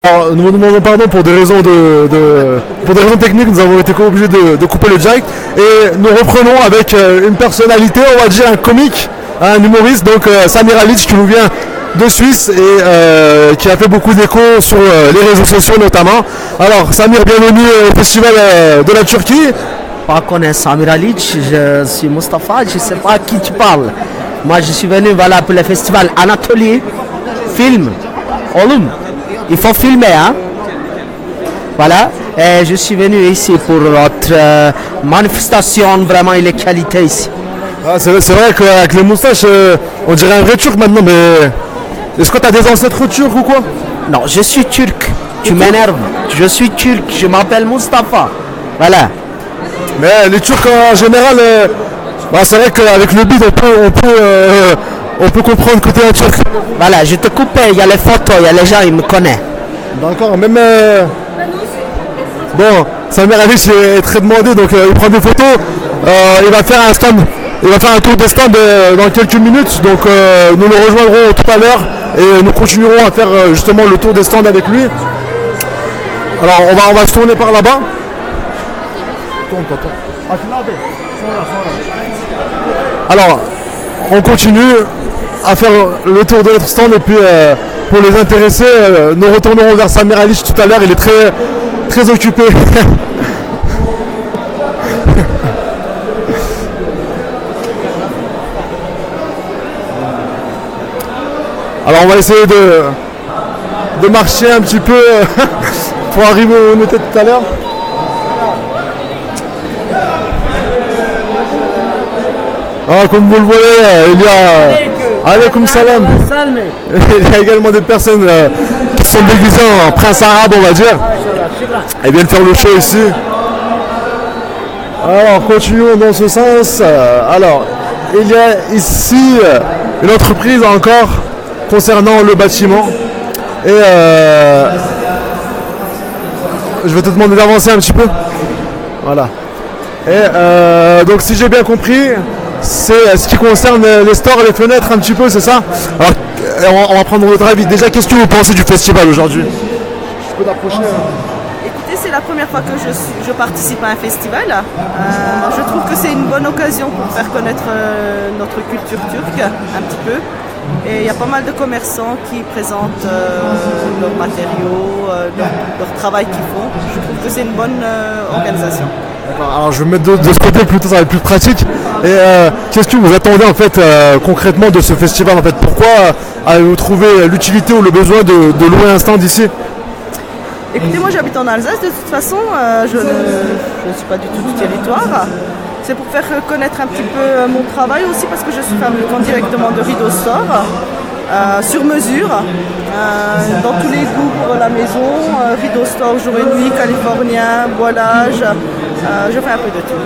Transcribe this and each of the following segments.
Alors, nous vous demandons pardon pour des raisons pour des raisons techniques, nous avons été obligés de couper le direct et nous reprenons avec une personnalité, on va dire un comique, un humoriste, donc Samir Alic qui nous vient de Suisse et qui a fait beaucoup d'écho sur les réseaux sociaux notamment. Alors Samir, bienvenue au festival de la Turquie. Pas connaître Samir Alic, je suis Mustapha, je ne sais pas à qui tu parles. Moi je suis venu voilà, pour le festival Anatolie, film, Olum. Il faut filmer, hein. Voilà, et je suis venu ici pour notre manifestation, vraiment il est qualité ici. Ah, c'est vrai qu'avec les moustaches, on dirait un vrai turc maintenant, mais est-ce que tu as des ancêtres turcs ou quoi? Non, je suis turc, tu m'énerves, je suis turc, je m'appelle Mustapha, voilà. Mais les Turcs en général, c'est vrai qu'avec le beat on peut comprendre que tu es un turc. Voilà, je te coupe, il y a les photos, il y a les gens, ils me connaissent. D'accord, même... Bon, Samir Alic est très demandé, donc il prend des photos, il va faire un stand, il va faire un tour des stands dans quelques minutes, donc nous le rejoindrons tout à l'heure et nous continuerons à faire justement le tour des stands avec lui. Alors on va se tourner par là-bas. Alors, on continue à faire le tour de notre stand et puis pour les intéressés, nous retournerons vers Samir Alic tout à l'heure, il est très, très occupé. Alors on va essayer de marcher un petit peu pour arriver où on était tout à l'heure. Ah, comme vous le voyez, il y a Alaykoum Salam. Il y a également des personnes qui sont déguisées en prince arabe, on va dire. Elles viennent faire le show ici. Alors, continuons dans ce sens. Alors, il y a ici une entreprise encore concernant le bâtiment. Et je vais te demander d'avancer un petit peu. Voilà. Et donc, si j'ai bien compris, c'est ce qui concerne les stores, les fenêtres un petit peu, c'est ça? Alors, on va prendre votre avis. Déjà, qu'est-ce que vous pensez du festival aujourd'hui? Je peux t'approcher. Écoutez, c'est la première fois que je participe à un festival. Je trouve que c'est une bonne occasion pour faire connaître notre culture turque un petit peu. Et il y a pas mal de commerçants qui présentent leurs matériaux, leur travail qu'ils font. Je trouve que c'est une bonne organisation. Alors je vais me mettre de ce côté plutôt, ça va être plus pratique. Et qu'est-ce que vous attendez en fait concrètement de ce festival en fait? Pourquoi avez-vous trouvé l'utilité ou le besoin de louer un stand ici? Écoutez, moi j'habite en Alsace, de toute façon, je ne suis pas du tout du territoire. C'est pour faire connaître un petit peu mon travail aussi parce que je suis fabricant directement de rideaux store. Sur mesure, dans tous les goûts pour la maison, rideaux store jour et nuit, californien, voilage, je fais un peu de tout.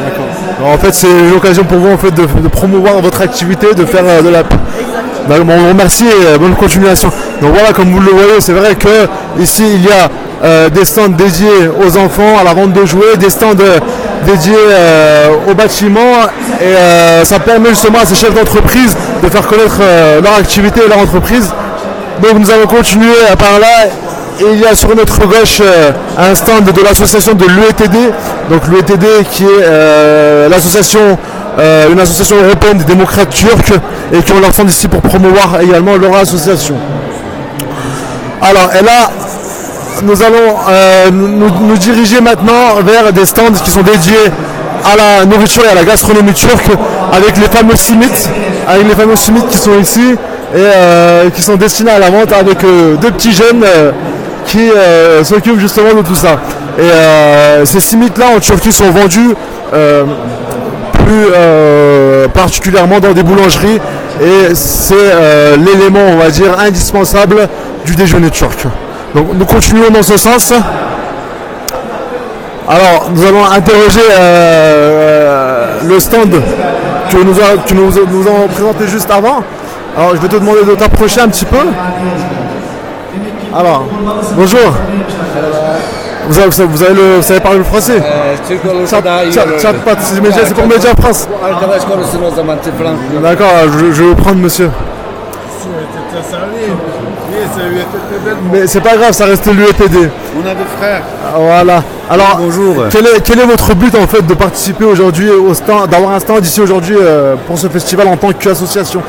D'accord. Alors, en fait c'est l'occasion pour vous en fait, de promouvoir votre activité, de faire de la... Exactement. Bon, merci et bonne continuation. Donc voilà, comme vous le voyez, c'est vrai que ici il y a des stands dédiés aux enfants, à la vente de jouets, des stands dédiés au bâtiment et ça permet justement à ces chefs d'entreprise de faire connaître leur activité et leur entreprise. Donc nous allons continuer par là et il y a sur notre gauche un stand de l'association de l'UETD, donc l'UETD qui est l'association une association européenne des démocrates turcs et qui ont leur stand ici pour promouvoir également leur association. Alors et là nous allons nous diriger maintenant vers des stands qui sont dédiés à la nourriture et à la gastronomie turque avec les fameux simits qui sont ici et qui sont destinés à la vente avec deux petits jeunes qui s'occupent justement de tout ça. Et ces simits là en Turquie sont vendus plus particulièrement dans des boulangeries et c'est l'élément on va dire indispensable du déjeuner turc. Donc nous continuons dans ce sens. Alors nous allons interroger le stand que nous avons présenté juste avant. Alors je vais te demander de t'approcher un petit peu. Alors, bonjour. Vous savez parler le français? C'est pour Média France. D'accord, je vais vous prendre monsieur. Oui, c'est l'UETT. Mais c'est pas grave, ça reste l'UETD. On a des frères. Voilà. Alors, bonjour. Quel est votre but en fait de participer aujourd'hui au stand, d'avoir un stand ici aujourd'hui pour ce festival en tant qu'association?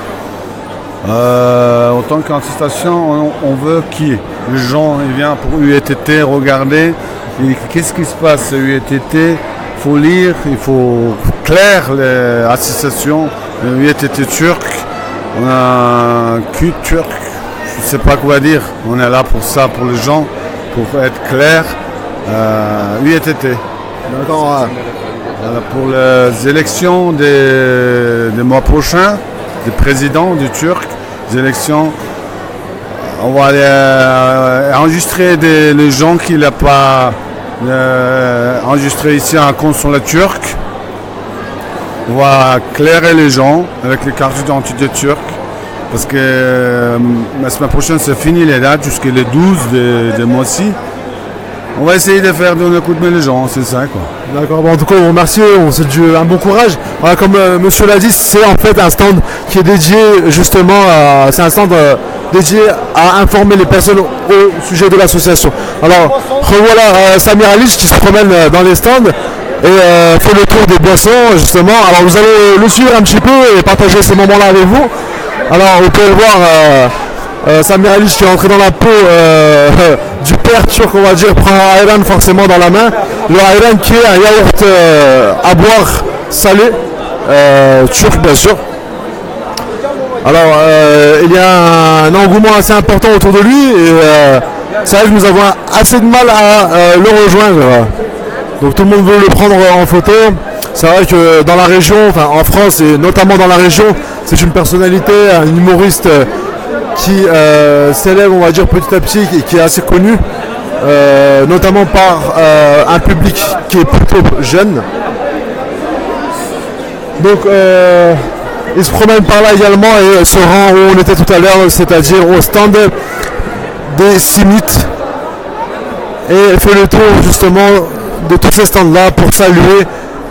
En tant qu'association, on veut qui? Les gens, ils viennent pour UETT regarder. Qu'est-ce qui se passe UETT? Il faut lire, il faut clair l'association UETT turc. On a un cul turc, je ne sais pas quoi dire. On est là pour ça, pour les gens, pour être clair. UETT. D'accord. Voilà, pour les élections des mois prochains, des présidents du Turc, des élections, on va aller enregistrer les gens qui n'ont pas enregistré ici un compte sur la turque. On va éclairer les gens avec les cartes d'identité turques. Parce que la semaine prochaine, c'est fini les dates jusqu'au 12 de mois-ci. On va essayer de faire donner un coup de main les gens, c'est ça quoi. D'accord, bon, en tout cas on vous remercie, on souhaite un bon courage. Voilà, comme monsieur l'a dit, c'est en fait un stand qui est dédié justement c'est un stand dédié à informer les personnes au sujet de l'association. Alors revoilà Samir Alic qui se promène dans les stands et fait le tour des boissons justement. Alors vous allez le suivre un petit peu et partager ces moments-là avec vous. Alors vous pouvez le voir, Samir Alic qui est entré dans la peau du père turc, on va dire, prend un ayran forcément dans la main. Le ayran qui est un yaourt à boire salé, turc bien sûr. Alors il y a un engouement assez important autour de lui et c'est vrai que nous avons assez de mal à le rejoindre. Donc tout le monde veut le prendre en photo. C'est vrai que dans la région, enfin en France et notamment dans la région, c'est une personnalité, un humoriste qui s'élève, on va dire, petit à petit et qui est assez connu, notamment par un public qui est plutôt jeune. Donc il se promène par là également et se rend où on était tout à l'heure, c'est-à-dire au stand des Simites, et fait le tour justement de tous ces stands là pour saluer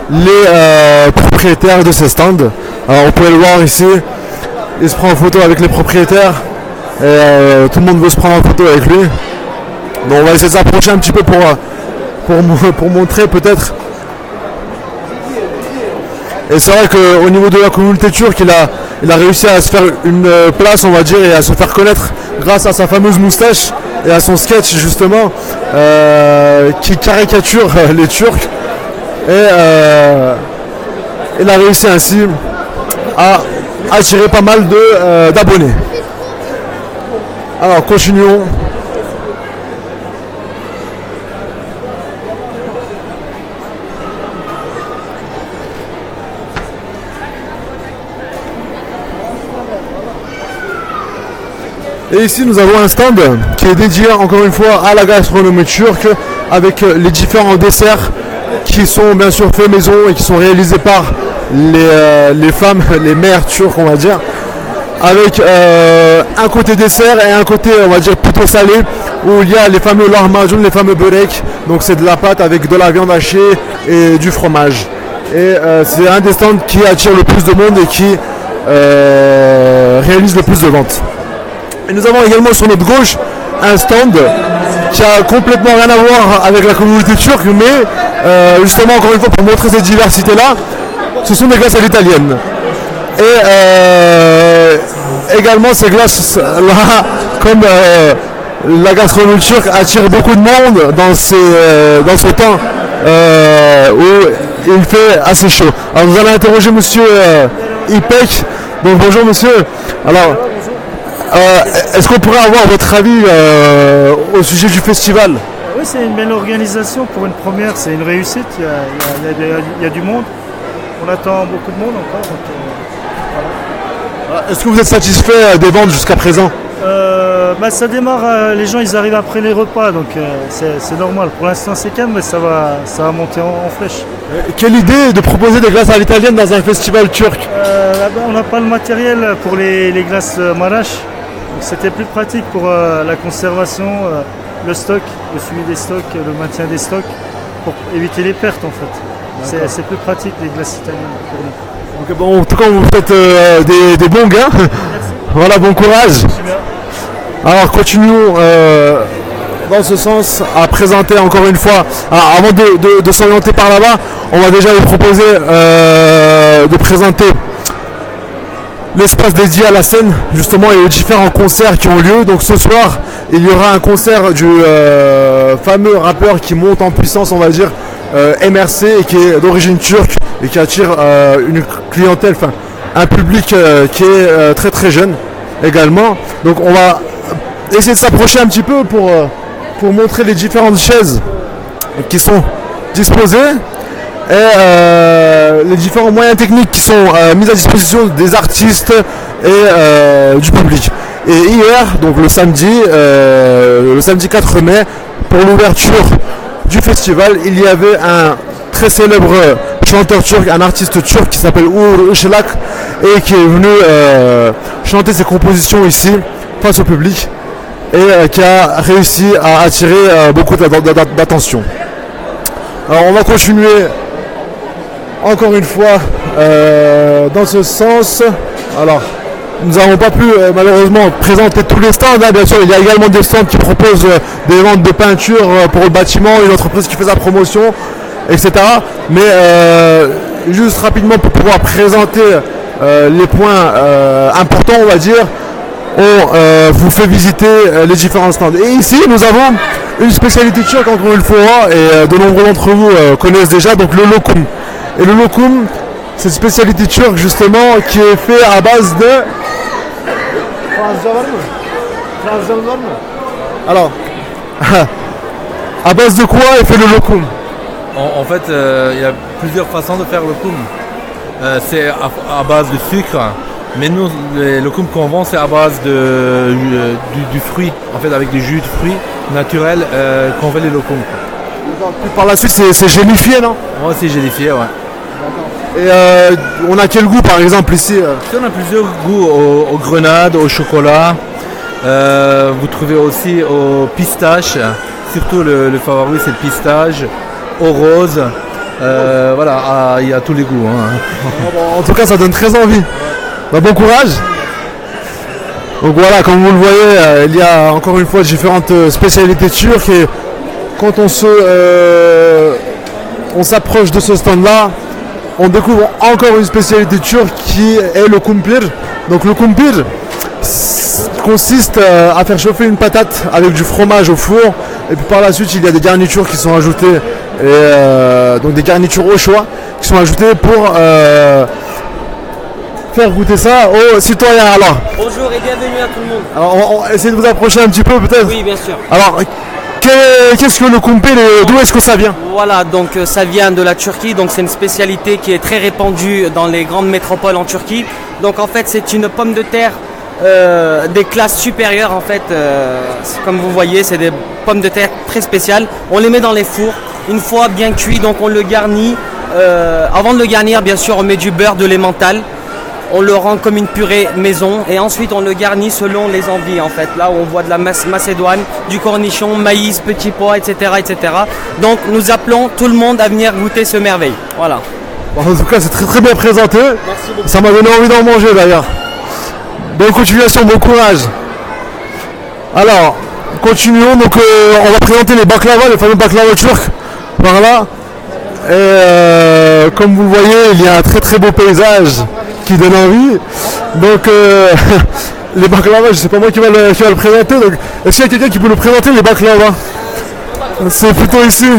les propriétaires de ces stands. Alors on peut le voir ici, il se prend en photo avec les propriétaires et tout le monde veut se prendre en photo avec lui. Donc on va essayer de s'approcher un petit peu pour montrer peut-être. Et c'est vrai qu'au niveau de la communauté turque, il a réussi à se faire une place, on va dire, et à se faire connaître grâce à sa fameuse moustache et à son sketch justement qui caricature les Turcs. Et il a réussi ainsi à attirer pas mal d'abonnés. Alors continuons. Et ici nous avons un stand qui est dédié encore une fois à la gastronomie turque avec les différents desserts qui sont bien sûr faits maison et qui sont réalisés par les femmes, les mères turques on va dire, avec un côté dessert et un côté on va dire plutôt salé où il y a les fameux lahmacun, les fameux börek, donc c'est de la pâte avec de la viande hachée et du fromage. Et c'est un des stands qui attire le plus de monde et qui réalise le plus de ventes. Et nous avons également sur notre gauche un stand qui a complètement rien à voir avec la communauté turque, mais justement encore une fois pour montrer cette diversité là, ce sont des glaces à l'italienne. Et également ces glaces là, comme la gastronomie turque attire beaucoup de monde dans ce temps où il fait assez chaud. Alors nous allons interroger monsieur Ipek. Donc bonjour monsieur. Alors est-ce qu'on pourrait avoir votre avis au sujet du festival? Oui, c'est une belle organisation pour une première, c'est une réussite, il y a du monde, on attend beaucoup de monde encore. Donc, voilà. Est-ce que vous êtes satisfait des ventes jusqu'à présent? Ça démarre, les gens ils arrivent après les repas, donc c'est normal. Pour l'instant c'est calme, mais ça va monter en flèche. Quelle idée de proposer des glaces à l'italienne dans un festival turc? Là-bas, on n'a pas le matériel pour les glaces Maraş. C'était plus pratique pour la conservation, le stock, le suivi des stocks, le maintien des stocks, pour éviter les pertes en fait. C'est plus pratique les glaces italiennes pour nous. Okay, bon, en tout cas, on vous souhaite des bons gains. Voilà, bon courage. Alors continuons dans ce sens à présenter encore une fois. Alors, avant de s'orienter par là-bas, on va déjà vous proposer de présenter l'espace dédié à la scène justement et aux différents concerts qui ont lieu. Donc ce soir il y aura un concert du fameux rappeur qui monte en puissance, on va dire, MRC, et qui est d'origine turque et qui attire une clientèle, enfin un public qui est très très jeune également. Donc on va essayer de s'approcher un petit peu pour montrer les différentes chaises qui sont disposées et les différents moyens techniques qui sont mis à disposition des artistes et du public. Et hier, donc le samedi 4 mai, pour l'ouverture du festival, il y avait un très célèbre chanteur turc, un artiste turc qui s'appelle Uğur Işılak et qui est venu chanter ses compositions ici face au public et qui a réussi à attirer beaucoup d'attention. Alors on va continuer encore une fois dans ce sens. Alors nous n'avons pas pu malheureusement présenter tous les stands, hein. Bien sûr il y a également des stands qui proposent des ventes de peinture pour le bâtiment, une entreprise qui fait sa promotion, etc. Mais juste rapidement pour pouvoir présenter les points importants, on va dire, on vous fait visiter les différents stands. Et ici nous avons une spécialité turque encore une fois, et de nombreux d'entre vous connaissent déjà, donc le lokum. Et le lokum, c'est une spécialité turque justement qui est fait à base de... Alors, à base de quoi est fait le lokum? En fait, il y a plusieurs façons de faire le lokum. C'est à base de sucre, mais nous, le lokum qu'on vend, c'est à base du fruit, en fait, avec du jus de fruits naturels qu'on fait les lokum. Par la suite, c'est gélifié, non? Ouais, c'est gélifié, ouais. Et on a quel goût par exemple ici? On a plusieurs goûts, aux grenades, au chocolat. Vous trouvez aussi au pistache, surtout le favori c'est le pistache, au rose. Voilà, il y a tous les goûts. Hein. En tout cas ça donne très envie. Bah, bon courage. Donc voilà, comme vous le voyez, il y a encore une fois différentes spécialités turques, et quand on s'approche de ce stand là, on découvre encore une spécialité turque qui est le kumpir. Donc le kumpir consiste à faire chauffer une patate avec du fromage au four, et puis par la suite il y a des garnitures qui sont ajoutées, et donc des garnitures au choix qui sont ajoutées pour faire goûter ça aux citoyens. Alors, bonjour et bienvenue à tout le monde. Alors on essaie de vous approcher un petit peu peut-être. Oui, bien sûr. Alors qu'est-ce que le kumpir et d'où est-ce que ça vient? Voilà, donc ça vient de la Turquie, donc c'est une spécialité qui est très répandue dans les grandes métropoles en Turquie. Donc en fait c'est une pomme de terre des classes supérieures en fait. Comme vous voyez, c'est des pommes de terre très spéciales. On les met dans les fours, une fois bien cuit, donc on le garnit. Avant de le garnir, bien sûr, on met du beurre, de l'emmental. On le rend comme une purée maison et ensuite on le garnit selon les envies en fait. Là où on voit de la macédoine, du cornichon, maïs, petits pois, etc., etc. Donc nous appelons tout le monde à venir goûter ce merveille. Voilà. Bon, en tout cas c'est très très bien présenté. Merci beaucoup. Ça m'a donné envie d'en manger d'ailleurs. Bonne continuation, bon courage. Alors, continuons. Donc on va présenter les baklava, les fameux baklava turcs. Par là. Et comme vous le voyez, il y a un très très beau paysage qui donne envie. Donc les baklava, je sais pas moi qui va le présenter. Donc est-ce qu'il y a quelqu'un qui peut nous présenter les baklava? C'est plutôt ici.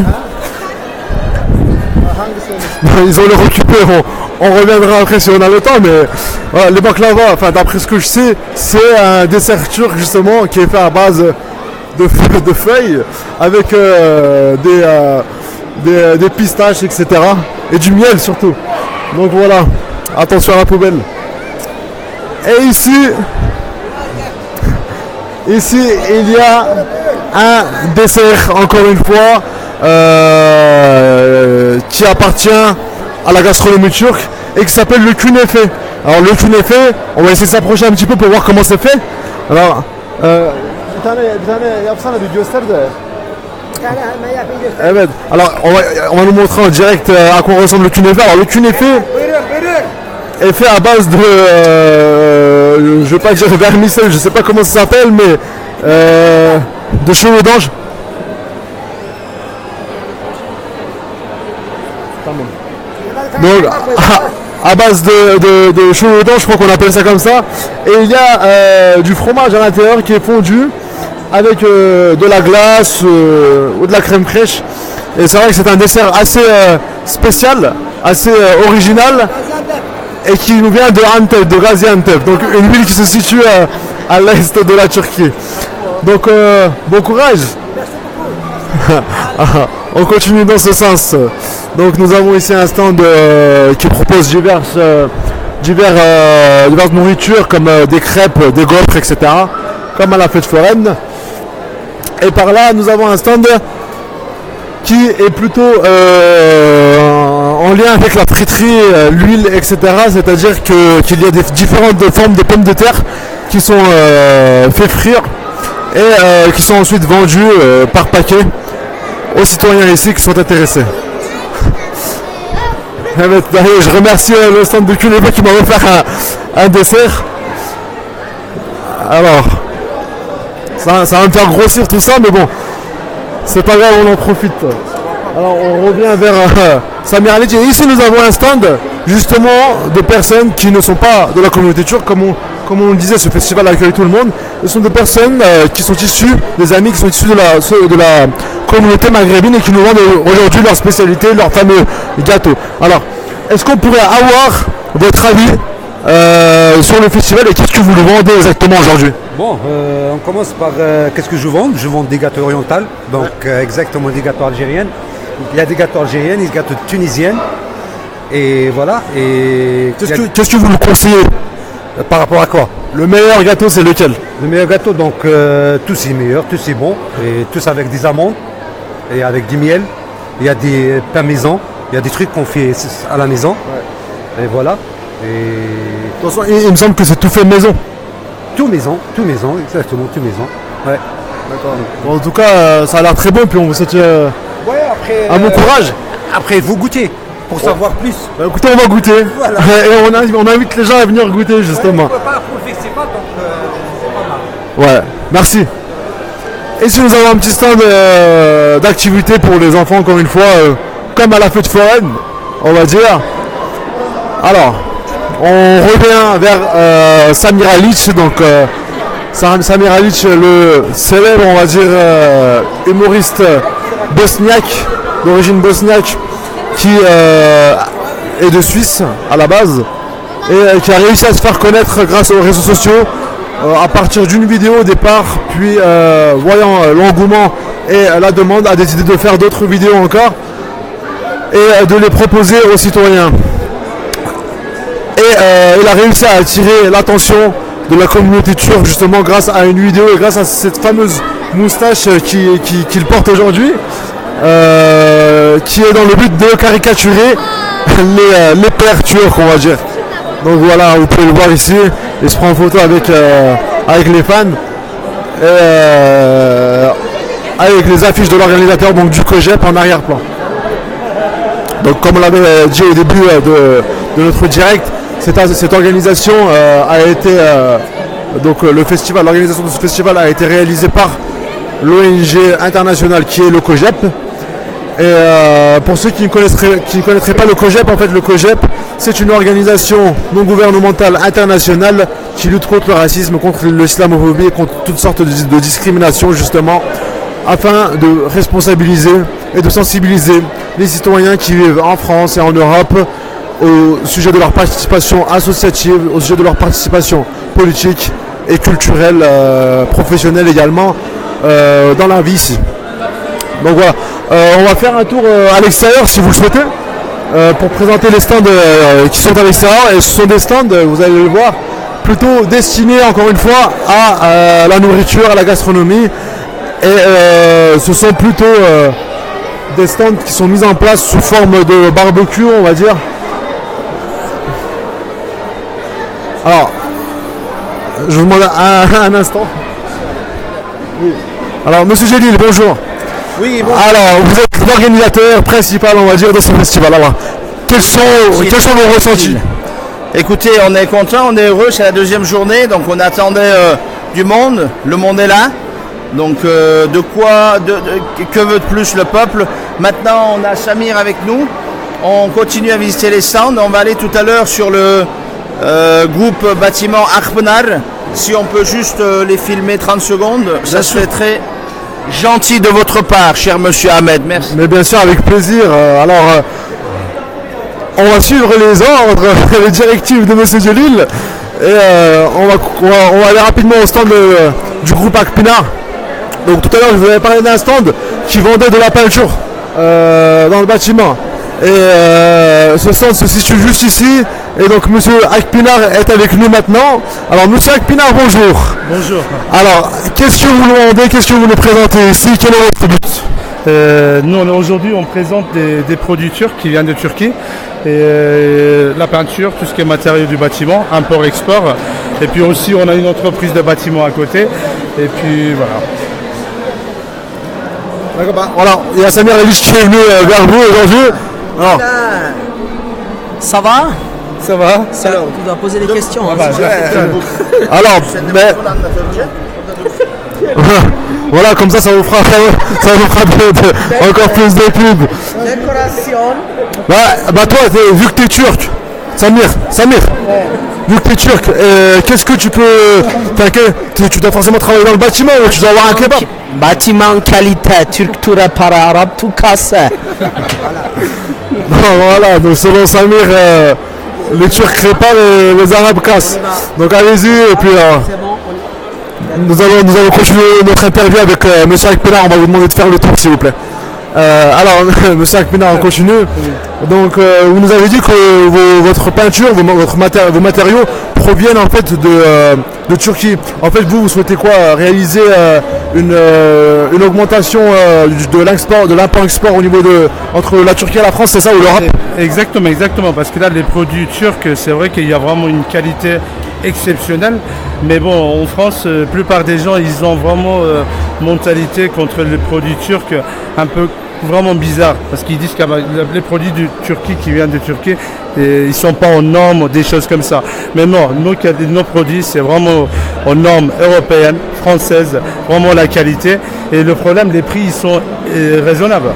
Ils ont le récupéré, on reviendra après si on a le temps, mais voilà, les baklava, enfin d'après ce que je sais, c'est un dessert turc justement qui est fait à base de feuilles avec des pistaches, etc. et du miel surtout. Donc voilà, attention à la poubelle. Et ici il y a un dessert encore une fois qui appartient à la gastronomie turque et qui s'appelle le künefe. Alors le künefe, on va essayer de s'approcher un petit peu pour voir comment c'est fait. Alors evet. Alors on va nous montrer en direct à quoi ressemble le künefe. Alors le künefe est fait à base de je vais pas dire vermicelle, je sais pas comment ça s'appelle, mais de cheveux d'ange. Donc, à base de cheveux d'ange, je crois qu'on appelle ça comme ça. Et il y a du fromage à l'intérieur qui est fondu avec de la glace ou de la crème fraîche. Et c'est vrai que c'est un dessert assez spécial, assez original et qui nous vient de Antep, de Gaziantep, donc une ville qui se situe à l'est de la Turquie. Donc bon courage. On continue dans ce sens. Donc nous avons ici un stand qui propose diverses nourritures comme des crêpes, des gaufres, etc. Comme à la fête foraine. Et par là nous avons un stand qui est plutôt en lien avec la friterie, l'huile, etc. C'est-à-dire qu'il y a des différentes formes de pommes de terre qui sont fait frire et qui sont ensuite vendues par paquet aux citoyens ici qui sont intéressés. Je remercie le stand de Culébé qui m'a offert un dessert. Alors, ça va me faire grossir tout ça, mais bon, c'est pas grave, on en profite. Alors on revient vers Samir Ali. Et ici nous avons un stand justement de personnes qui ne sont pas de la communauté turque, comme on le disait, ce festival accueille tout le monde. Ce sont des personnes qui sont issues, des amis qui sont issus de la communauté maghrébine et qui nous vendent aujourd'hui leur spécialité, leur fameux gâteau. Alors, est-ce qu'on pourrait avoir votre avis sur le festival et qu'est-ce que vous le vendez exactement aujourd'hui? Bon, on commence par qu'est-ce que je vends? Je vends des gâteaux orientaux, donc exactement des gâteaux algériens. Il y a des gâteaux algériens, des gâteaux tunisiens, et voilà. Et qu'est-ce que vous nous conseillez? Par rapport à quoi? Le meilleur gâteau, c'est lequel? Le meilleur gâteau, donc tous est meilleur, tous est bon, et tous avec des amandes et avec du miel. Il y a des pains maison, il y a des trucs qu'on fait à la maison, et voilà. Et... De toute façon, il me semble que c'est tout fait maison. Tout maison, exactement, tout maison. Ouais. D'accord. Bon, en tout cas, ça a l'air très bon, puis on vous souhaite un bon courage. Après, vous goûtez pour savoir plus. Bah, écoutez, on va goûter. Voilà. Et on invite les gens à venir goûter, justement. Pas pour le festival, donc c'est pas mal. Ouais, merci. Et si nous avons un petit stand d'activité pour les enfants, encore une fois, comme à la fête foraine, on va dire. Alors, on revient vers Samir Alic, donc Samir Alic, le célèbre, on va dire, humoriste bosniaque, d'origine bosniaque, qui est de Suisse à la base et qui a réussi à se faire connaître grâce aux réseaux sociaux à partir d'une vidéo au départ, puis voyant l'engouement et la demande, a décidé de faire d'autres vidéos encore et de les proposer aux citoyens. Et il a réussi à attirer l'attention de la communauté turque justement grâce à une vidéo et grâce à cette fameuse moustache qu'il porte aujourd'hui, qui est dans le but de caricaturer les pères turcs, on va dire. Donc voilà, vous pouvez le voir ici, il se prend en photo avec les fans et avec les affiches de l'organisateur, donc du COGEP en arrière-plan. Donc comme on l'avait dit au début de notre direct, cette organisation a été donc l'organisation de ce festival a été réalisée par l'ONG internationale qui est le COGEP. Et pour ceux qui ne connaîtraient pas le COGEP, en fait le COGEP c'est une organisation non gouvernementale internationale qui lutte contre le racisme, contre l'islamophobie et contre toutes sortes de discriminations justement, afin de responsabiliser et de sensibiliser les citoyens qui vivent en France et en Europe au sujet de leur participation associative, au sujet de leur participation politique et culturelle, professionnelle également, dans la vie ici. Donc voilà, on va faire un tour à l'extérieur si vous le souhaitez, pour présenter les stands qui sont à l'extérieur. Et ce sont des stands, vous allez le voir, plutôt destinés encore une fois à la nourriture, à la gastronomie. Et ce sont plutôt des stands qui sont mis en place sous forme de barbecue, on va dire. Alors, je vous demande un instant. Oui. Alors, monsieur Gélil, bonjour. Oui, bonjour. Alors, vous êtes l'organisateur principal, on va dire, de ce festival. Alors, quels sont vos ressentis? Écoutez, on est content, on est heureux, c'est la deuxième journée, donc on attendait du monde, le monde est là. Donc que veut de plus le peuple? Maintenant on a Samir avec nous, on continue à visiter les stands, on va aller tout à l'heure sur le groupe bâtiment Akpenar. Si on peut juste les filmer 30 secondes, ça serait très gentil de votre part, cher monsieur Ahmed, merci. Mais bien sûr, avec plaisir. On va suivre les ordres, les directives de monsieur Djelil et on va aller rapidement au stand du groupe Akpenar. Donc tout à l'heure, je vous avais parlé d'un stand qui vendait de la peinture dans le bâtiment. Et ce stand se situe juste ici. Et donc monsieur Akpenar est avec nous maintenant. Alors monsieur Akpenar, bonjour. Bonjour. Alors, qu'est-ce que vous nous demandez, qu'est-ce que vous nous présentez ici? Quel est votre but? Nous aujourd'hui on présente des produits turcs qui viennent de Turquie. Et la peinture, tout ce qui est matériaux du bâtiment, import-export. Et puis aussi on a une entreprise de bâtiment à côté. Et puis voilà. D'accord, bah, voilà, il y a Samir Alish qui est venu vers vous aujourd'hui. Alors, Ça va? ça va? Alors, tu dois poser des questions. hein. Alors, mais... voilà, comme ça vous fera, encore plus de pubs. Décoration. Bah toi, vu que t'es turc, Samir, vu que t'es turc, qu'est-ce que tu peux... Tu dois forcément travailler dans le bâtiment ou tu dois avoir un kebab? Bâtiment qualité, Türk Tura para Arab tout casse. Voilà, donc selon Samir, les Turcs créent pas, les Arabes cassent. Donc allez-y et puis nous allons continuer notre interview avec monsieur Akpenar. On va vous demander de faire le tour s'il vous plaît. Alors monsieur Akpenar, on continue. Donc vous nous avez dit que votre peinture, vos matériaux proviennent en fait de Turquie. En fait vous souhaitez quoi? Réaliser une augmentation de l'import-export au niveau entre la Turquie et la France, c'est ça, ou l'Europe? Exactement, parce que là les produits turcs, c'est vrai qu'il y a vraiment une qualité exceptionnelle, mais bon, en France, la plupart des gens, ils ont vraiment mentalité contre les produits turcs un peu vraiment bizarre, parce qu'ils disent que les produits de Turquie qui viennent de Turquie, ils sont pas aux normes, des choses comme ça. Mais non, nos produits, c'est vraiment aux normes européennes, françaises, vraiment la qualité. Et le problème, les prix, ils sont raisonnables.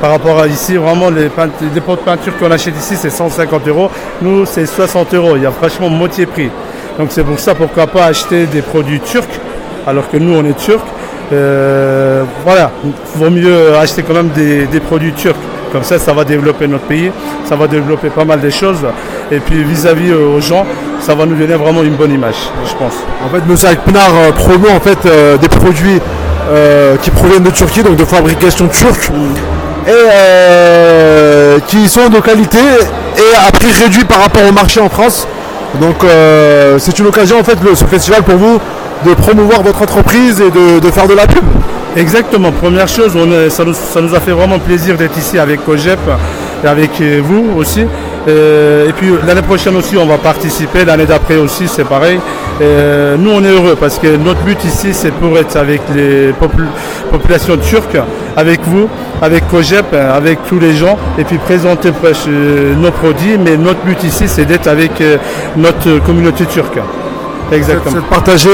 Par rapport à ici, vraiment, les pots de peinture qu'on achète ici, c'est 150 €. Nous, c'est 60 €. Il y a franchement moitié prix. Donc c'est pour ça, pourquoi pas acheter des produits turcs, alors que nous, on est turcs. Voilà, il vaut mieux acheter quand même des produits turcs. Comme ça va développer notre pays, ça va développer pas mal de choses. Et puis vis-à-vis aux gens, ça va nous donner vraiment une bonne image, je pense. En fait, monsieur Akpenar promeut en fait des produits qui proviennent de Turquie, donc de fabrication turque, et qui sont de qualité et à prix réduit par rapport au marché en France. Donc c'est une occasion en fait, ce festival pour vous, de promouvoir votre entreprise et de faire de la pub. Exactement, première chose, ça nous a fait vraiment plaisir d'être ici avec Cogep et avec vous aussi. Et puis l'année prochaine aussi on va participer, l'année d'après aussi c'est pareil. Nous on est heureux parce que notre but ici c'est pour être avec les populations turques, avec vous, avec Cogep, avec tous les gens et puis présenter nos produits. Mais notre but ici c'est d'être avec notre communauté turque. Exactement. C'est de partager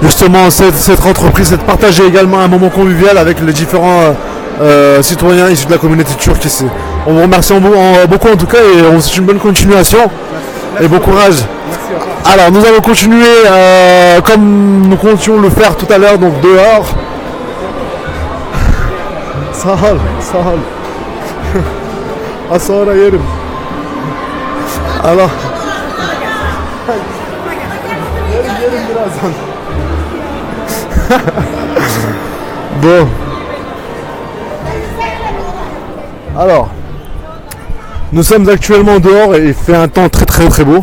justement cette entreprise, c'est de partager également un moment convivial avec les différents citoyens issus de la communauté turque ici. On vous remercie beaucoup en tout cas et on vous souhaite une bonne continuation. Merci. Et bon courage. Merci. Alors nous allons continuer comme nous comptions le faire tout à l'heure, donc dehors. Sahal. Asara yerim. Alors. Bon. Alors, nous sommes actuellement dehors et il fait un temps très très très beau.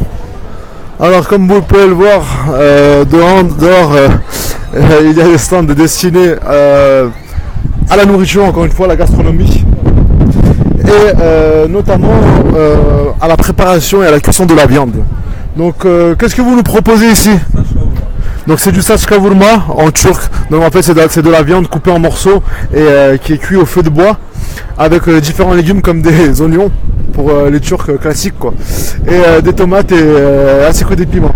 Alors comme vous pouvez le voir, dehors il y a des stands destinés à la nourriture, encore une fois, à la gastronomie. Et notamment à la préparation et à la cuisson de la viande. Donc qu'est-ce que vous nous proposez ici? Donc c'est du saç kavurma en turc. Donc en fait c'est de la viande coupée en morceaux et qui est cuit au feu de bois avec différents légumes comme des oignons pour les Turcs classiques quoi. Et des tomates et ainsi que des piments.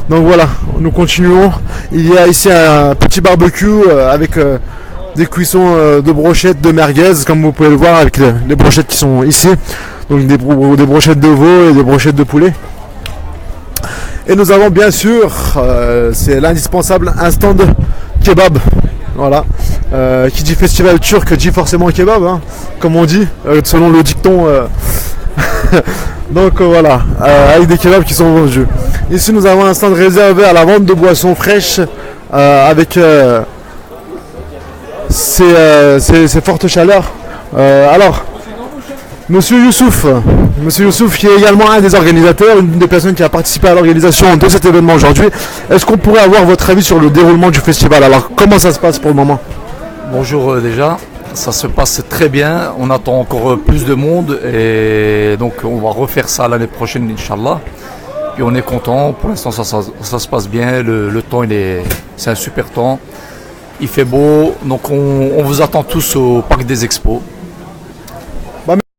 Donc voilà, nous continuons. Il y a ici un petit barbecue avec des cuissons de brochettes de merguez, comme vous pouvez le voir avec les brochettes qui sont ici. Donc des brochettes de veau et des brochettes de poulet. Et nous avons bien sûr, c'est l'indispensable, un stand kebab. Voilà. Qui dit festival turc dit forcément kebab, hein, comme on dit, selon le dicton. Donc voilà, avec des kebabs qui sont vendus. Ici nous avons un stand réservé à la vente de boissons fraîches avec ces fortes chaleurs. Alors, Monsieur Youssouf qui est également un des organisateurs, une des personnes qui a participé à l'organisation de cet événement aujourd'hui. Est-ce qu'on pourrait avoir votre avis sur le déroulement du festival? Alors, comment ça se passe pour le moment? Bonjour déjà, ça se passe très bien, on attend encore plus de monde et donc on va refaire ça l'année prochaine Inch'Allah. Puis on est content, pour l'instant ça se passe bien, le temps c'est un super temps, il fait beau, donc on vous attend tous au Parc des Expos.